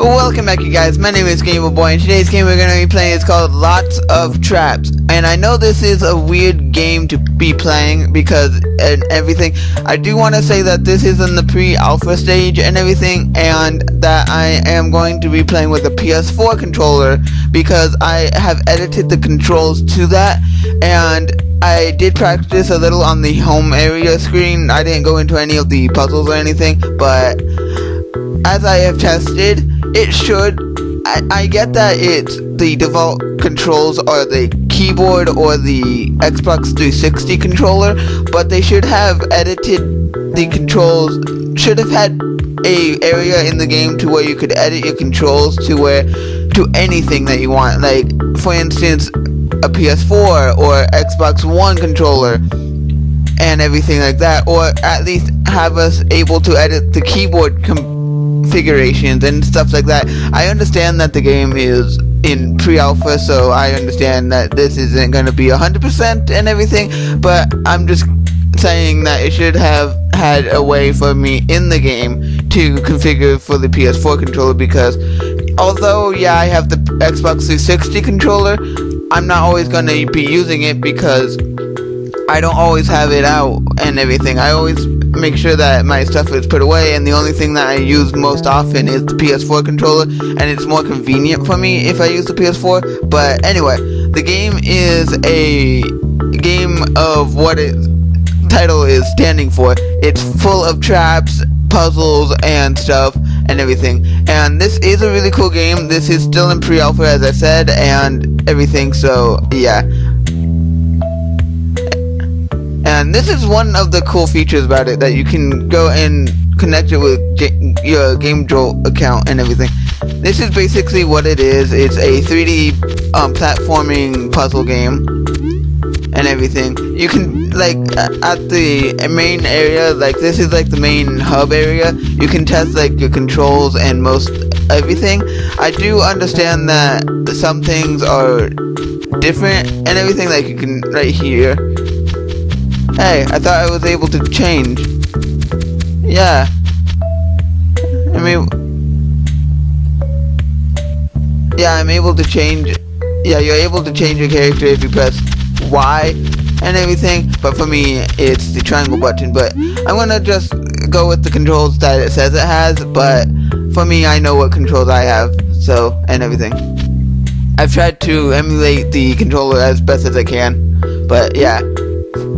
Welcome back, you guys. My name is GamerBoy, and today's game we're going to be playing is called Lots of Traps. And I know this is a weird game to be playing because and everything. I do want to say that this is in the pre-alpha stage and everything, and that I am going to be playing with a PS4 controller because I have edited the controls to that, and I did practice a little on the home area screen. I didn't go into any of the puzzles or anything, but as I have tested, it should. I get that it's the default controls or the keyboard or the Xbox 360 controller, but they should have edited the controls. Should have had a area in the game to where you could edit your controls to anything that you want. Like, for instance, a PS4 or Xbox One controller and everything like that, or at least have us able to edit the keyboard configurations and stuff like that. I understand that the game is in pre-alpha, so I understand that this isn't going to be 100% and everything, but I'm just saying that it should have had a way for me in the game to configure for the PS4 controller, because although yeah, I have the Xbox 360 controller, I'm not always going to be using it because I don't always have it out and everything. I always make sure that my stuff is put away, and the only thing that I use most often is the PS4 controller, and it's more convenient for me if I use the PS4. But anyway, the game is a game of what its title is standing for. It's full of traps, puzzles, and stuff and everything, and this is a really cool game. This is still in pre-alpha, as I said, and everything, so yeah. And this is one of the cool features about it, that you can go and connect it with your GameBoy account and everything. This is basically what it is. It's a 3D platforming puzzle game and everything. You can, like, at the main area, like, this is like the main hub area, you can test like your controls and most everything. I do understand that some things are different and everything, like you can right here. Hey, I thought I was able to change. Yeah. I mean, yeah, I'm able to change. Yeah, you're able to change your character if you press Y and everything, but for me it's the triangle button. But I'm gonna just go with the controls that it says it has, but for me, I know what controls I have, so, and everything. I've tried to emulate the controller as best as I can, but yeah.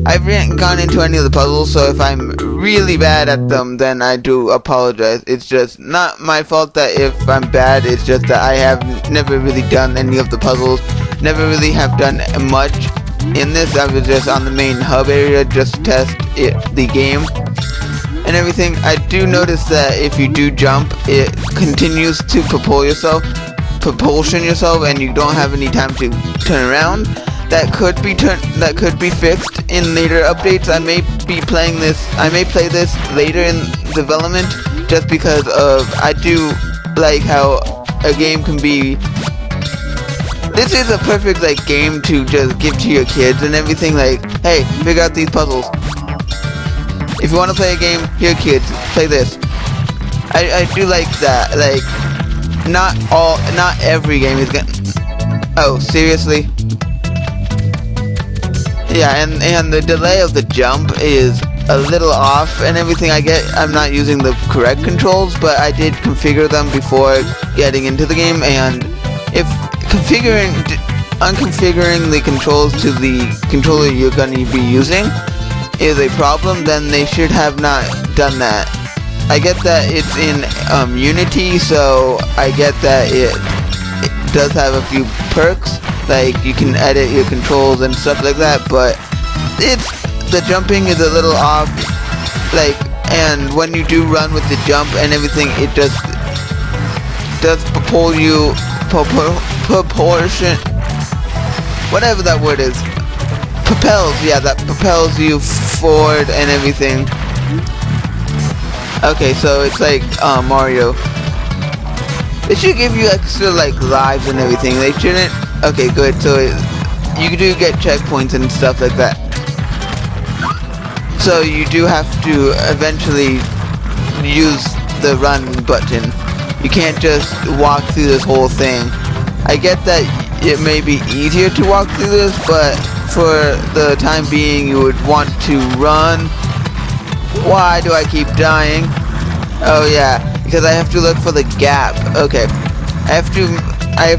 I haven't gone into any of the puzzles, so if I'm really bad at them, then I do apologize. It's just not my fault that if I'm bad, it's just that I have never really done any of the puzzles, never really have done much in this. I was just on the main hub area just to test the game and everything. I do notice that if you do jump, it continues to propulsion yourself, and you don't have any time to turn around. That could be fixed in later updates. I may play this later in development, just because of, I do like how a game can be. This is a perfect like game to just give to your kids and everything. Like, hey, figure out these puzzles. If you want to play a game, here kids, play this. I do like that. Like, not every game is gonna. Oh, seriously? Yeah, and the delay of the jump is a little off and everything. I'm not using the correct controls, but I did configure them before getting into the game, and if unconfiguring the controls to the controller you're going to be using is a problem, then they should have not done that. I get that it's in Unity, so I get that it does have a few perks. Like, you can edit your controls and stuff like that, but the jumping is a little off. Like, and when you do run with the jump and everything, it just does proportion, whatever that word is, propels. Yeah, that propels you forward and everything. Okay, so it's like Mario. They should give you extra like lives and everything. They shouldn't. Okay, good. So you do get checkpoints and stuff like that. So you do have to eventually use the run button You can't just walk through this whole thing. I get that it may be easier to walk through this, but for the time being you would want to run. Why do I keep dying? Oh yeah, because I have to look for the gap. Okay, I have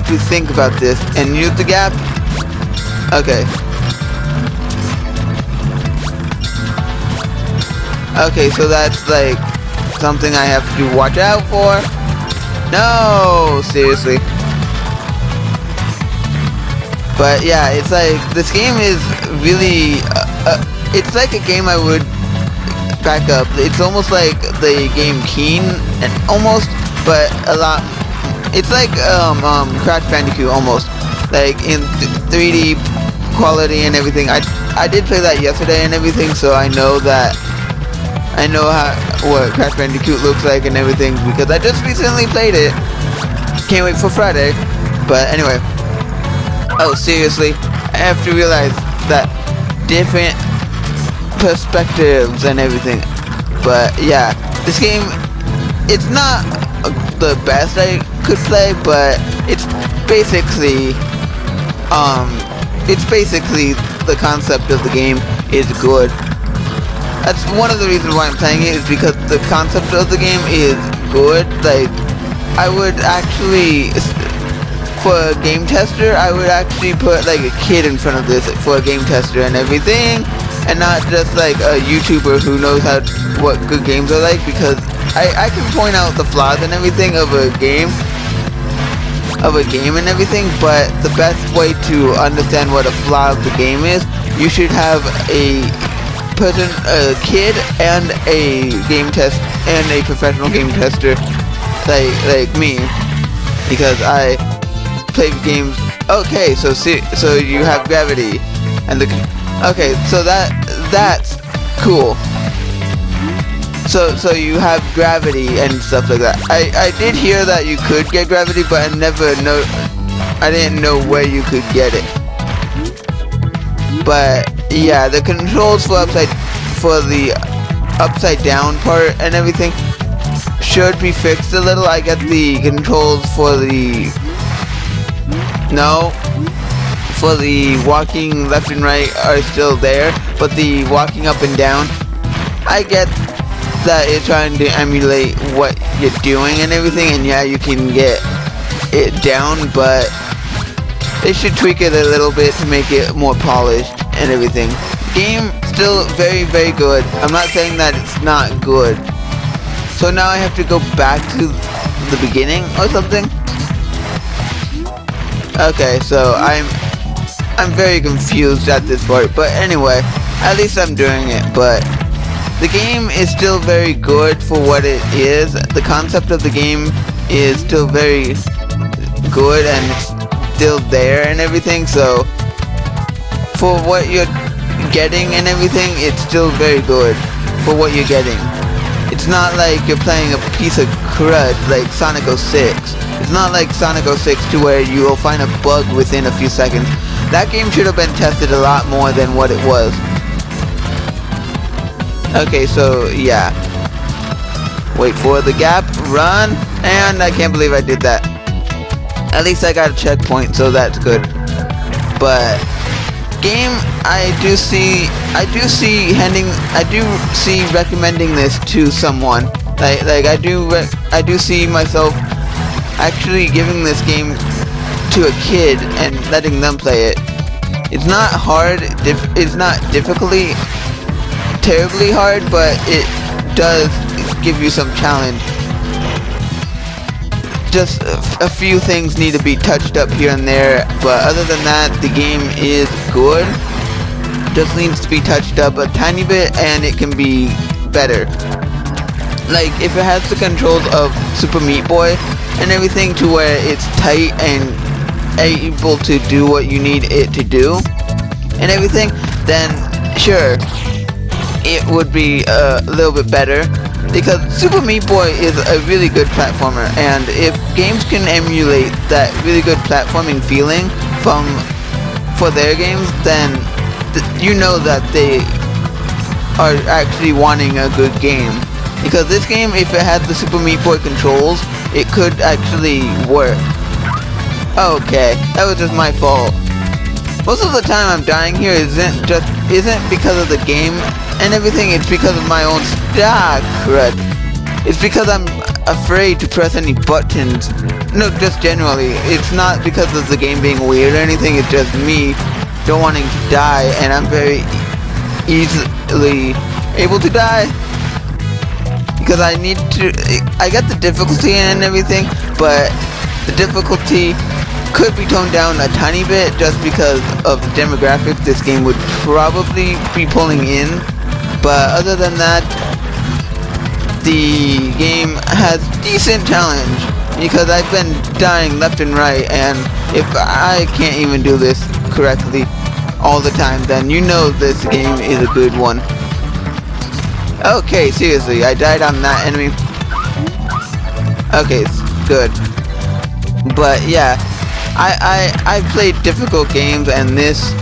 to think about this and use the gap. Okay. Okay, so that's like something I have to watch out for. No, seriously. But yeah, it's like this game is really it's like a game I would back up. It's almost like the game Keen, and almost, but a lot. It's like Crash Bandicoot almost, like in 3D quality and everything. I did play that yesterday and everything, so I know what Crash Bandicoot looks like and everything because I just recently played it. Can't wait for Friday. But anyway, oh seriously, I have to realize that different perspectives and everything. But yeah, this game, it's not the best I could play, but it's basically the concept of the game is good. That's one of the reasons why I'm playing it, is because the concept of the game is good. Like, I would actually, for a game tester, I would actually put like a kid in front of this for a game tester and everything, and not just like a YouTuber who knows what good games are like, because I can point out the flaws and everything of a game and everything, but the best way to understand what a flaw of the game is, you should have a kid and a game test and a professional game tester like me, because I play games. Okay, so you have gravity and okay, so that's cool. So you have gravity and stuff like that. I did hear that you could get gravity, but I didn't know where you could get it. But yeah, the controls for the upside down part and everything should be fixed a little. I get the controls for the walking left and right are still there, but the walking up and down, I get that it's trying to emulate what you're doing and everything, and yeah, you can get it down, but they should tweak it a little bit to make it more polished and everything. Game still very, very good. I'm not saying that it's not good. So now I have to go back to the beginning or something. Okay, so I'm very confused at this part, but anyway, at least I'm doing it. But the game is still very good for what it is. The concept of the game is still very good and it's still there and everything, so for what you're getting and everything, it's still very good for what you're getting. It's not like you're playing a piece of crud like Sonic 06. It's not like Sonic 06 to where you will find a bug within a few seconds. That game should have been tested a lot more than what it was. Okay, so yeah. Wait for the gap, run, and I can't believe I did that. At least I got a checkpoint, so that's good. But game, I do see recommending this to someone. Like I do see myself actually giving this game to a kid and letting them play it. It's not hard, it's not difficultly terribly hard, but it does give you some challenge. Just a few things need to be touched up here and there, but other than that, the game is good. Just needs to be touched up a tiny bit and it can be better. Like, if it has the controls of Super Meat Boy and everything to where it's tight and able to do what you need it to do and everything, then sure, it would be a little bit better. Because Super Meat Boy is a really good platformer, and if games can emulate that really good platforming feeling for their games, then you know that they are actually wanting a good game. Because this game, if it had the Super Meat Boy controls, it could actually work. Okay, that was just my fault. Most of the time I'm dying here isn't because of the game and everything, it's because of my own crud. It's because I'm afraid to press any buttons. No, just generally. It's not because of the game being weird or anything, it's just me don't wanting to die, and I'm very easily able to die. Because I got the difficulty and everything, but the difficulty could be toned down a tiny bit just because of the demographics this game would probably be pulling in. But other than that, the game has decent challenge because I've been dying left and right, and if I can't even do this correctly all the time, then you know this game is a good one. Okay, seriously, I died on that enemy. Okay, good. But yeah, I played difficult games, and this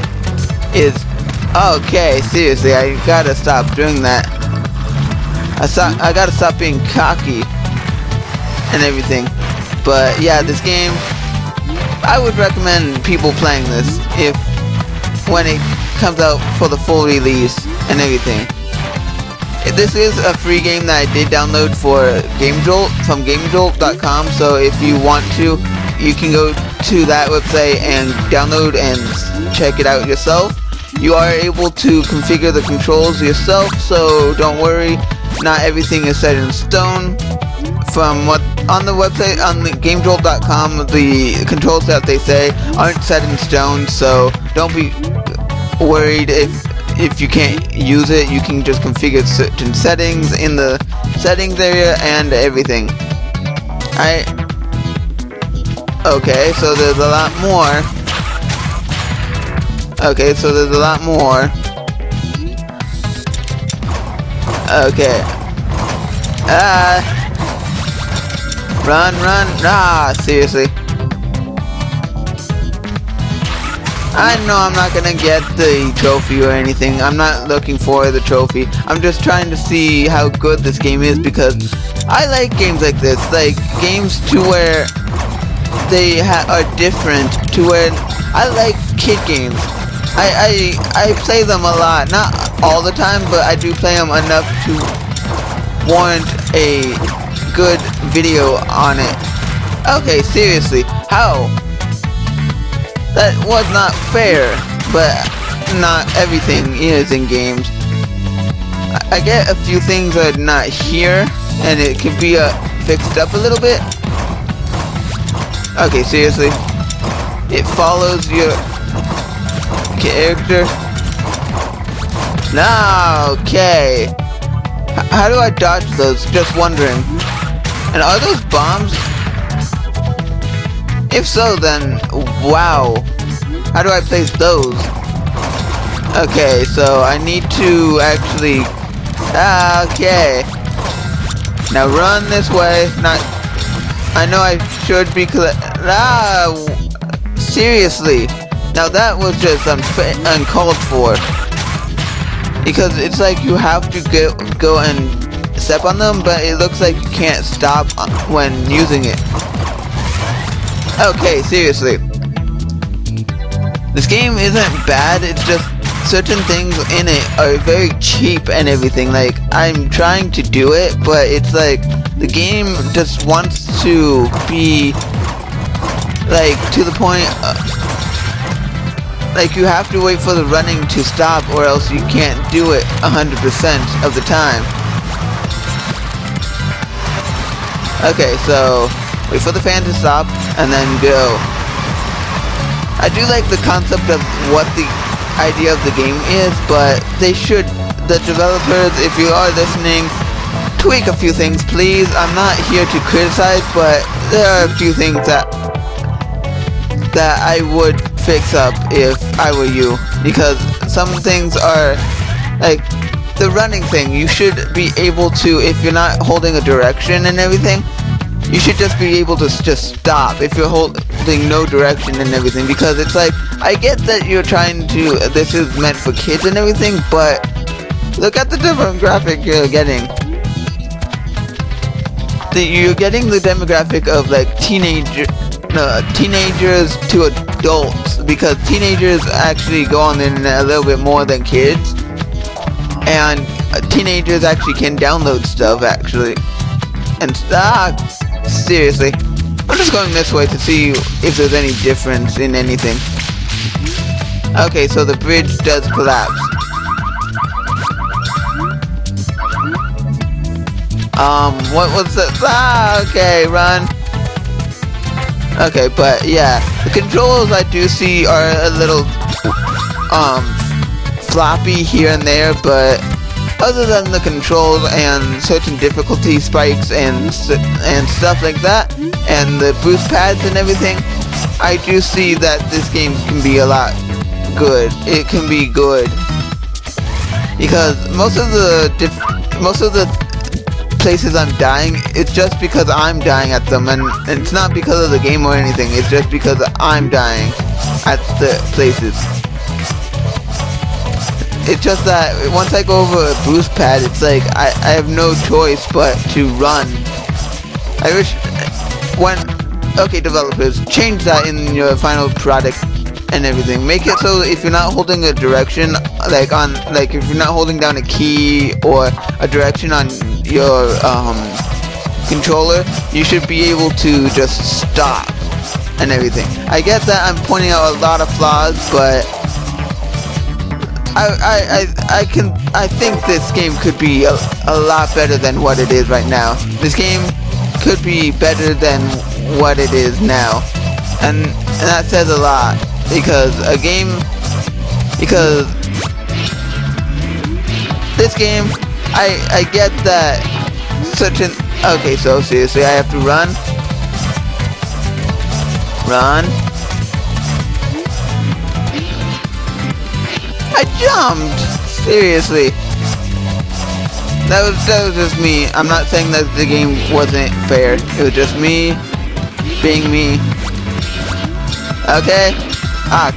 is okay. Seriously, I gotta stop doing that. I gotta stop being cocky and everything. But yeah, this game, I would recommend people playing this when it comes out for the full release and everything. This is a free game that I did download for GameJolt from GamerBoy.com, so if you want to, you can go to that website and download and check it out yourself. You are able to configure the controls yourself, so don't worry, not everything is set in stone. From what on the website, on the GamerBoy.com, the controls that they say aren't set in stone, so don't be worried if you can't use it. You can just configure certain settings in the settings area and everything. Okay, so there's a lot more. Okay, so there's a lot more. Okay. Run. Seriously. I know I'm not gonna get the trophy or anything. I'm not looking for the trophy. I'm just trying to see how good this game is, because I like games like this. Like games to where they are different, to where I like kid games. I play them a lot. Not all the time, but I do play them enough to warrant a good video on it. Okay, seriously. How? That was not fair, but not everything is in games. I get a few things that are not here, and it can be fixed up a little bit. Okay, seriously. It follows your character. No, okay. How do I dodge those? Just wondering. And are those bombs? If so, then wow. How do I place those? Okay, so I need to actually. Okay. Now run this way. Not. I know I should be. Seriously. Now that was just uncalled for. Because it's like you have to go and step on them, but it looks like you can't stop when using it. Okay, seriously. This game isn't bad, it's just certain things in it are very cheap and everything. Like, I'm trying to do it, but it's like the game just wants to be like to the point like you have to wait for the running to stop, or else you can't do it 100% of the time. Okay, so wait for the fan to stop, and then go. I do like the concept of what the idea of the game is, but they should, the developers, if you are listening, tweak a few things, please. I'm not here to criticize, but there are a few things that I would fix up if I were you, because some things are like the running thing. You should be able to, if you're not holding a direction and everything, you should just be able to just stop if you're holding no direction and everything. Because it's like, I get that you're trying to, this is meant for kids and everything, but look at the demographic you're getting. you're getting the demographic of like teenagers to adults, because teenagers actually go on the internet a little bit more than kids, and teenagers actually can download stuff actually. And seriously, I'm just going this way to see if there's any difference in anything. Okay, so the bridge does collapse. What was that? Okay, run. Okay, but yeah, the controls I do see are a little, floppy here and there, but other than the controls and certain difficulty spikes and stuff like that, and the boost pads and everything, I do see that this game can be a lot good. It can be good because most of the places I'm dying, it's just because I'm dying at them, and it's not because of the game or anything. It's just because I'm dying at the places. It's just that once I go over a boost pad, it's like I have no choice but to run. I wish okay, developers, change that in your final product and everything. Make it so if you're not holding a direction, like if you're not holding down a key or a direction on your controller, you should be able to just stop and everything. I get that I'm pointing out a lot of flaws, but I think this game could be a lot better than what it is right now. This game could be better than what it is now, and that says a lot, because this game, I get that okay, so seriously, I have to run. I jumped! Seriously. That was just me. I'm not saying that the game wasn't fair. It was just me being me. Okay?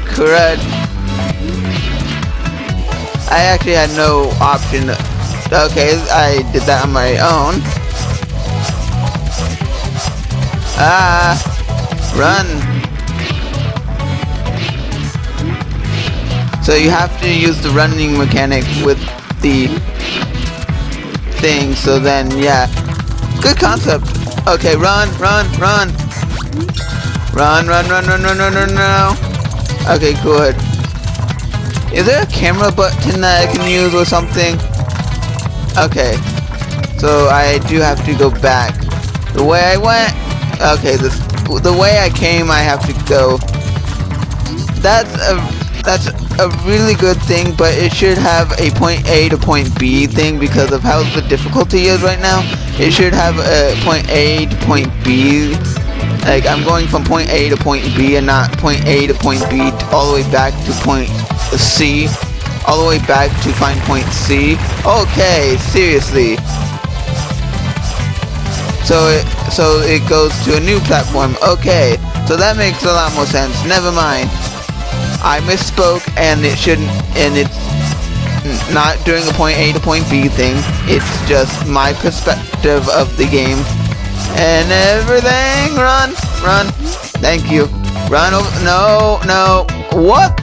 Crud. I actually had no option. Okay, I did that on my own. Run. So you have to use the running mechanic with the thing, so then, yeah. Good concept. Okay, run. No. Okay, good. Is there a camera button that I can use or something? Okay. So I do have to go back. The way I went, okay, the way I came, I have to go. That's a really good thing, but it should have a point A to point B thing because of how the difficulty is right now. It should have a point A to point B. Like, I'm going from point A to point B and not point A to point B all the way back to point C. All the way back to find point C. Okay, seriously. So it goes to a new platform. Okay, so that makes a lot more sense. Never mind. I misspoke, and it's not doing a point A to point B thing. It's just my perspective of the game and everything. Run. Thank you. Run over. No. What?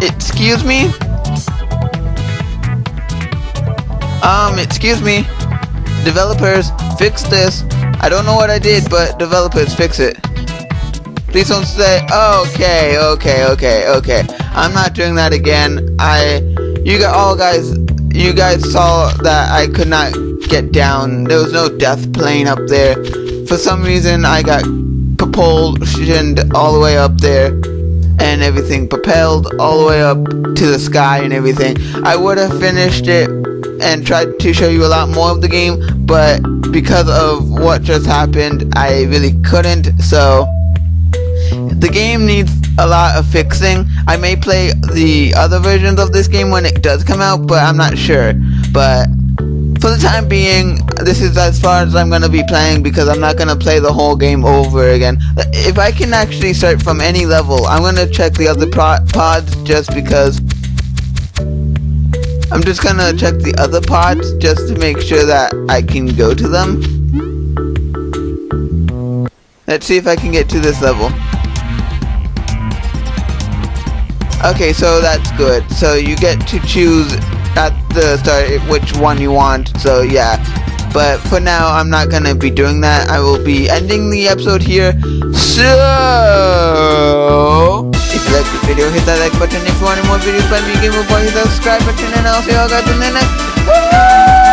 Excuse me. Excuse me. Developers, fix this. I don't know what I did, but developers, fix it. Please don't say, okay. I'm not doing that again. You guys saw that I could not get down. There was no death plane up there. For some reason, I got propulsioned all the way up there and everything, propelled all the way up to the sky and everything. I would have finished it and tried to show you a lot more of the game, but because of what just happened, I really couldn't. So the game needs a lot of fixing. I may play the other versions of this game when it does come out, but I'm not sure. But for the time being, this is as far as I'm going to be playing, because I'm not going to play the whole game over again. If I can actually start from any level, I'm going to check the other pods, just because I'm just gonna check the other parts just to make sure that I can go to them. Let's see if I can get to this level. Okay, so that's good. So you get to choose at the start which one you want, so yeah. But for now, I'm not gonna be doing that. I will be ending the episode here. So, if you like this video, hit that like button. If you want more videos by me, GamerBoy, hit that subscribe button, and I'll see you all guys in the next.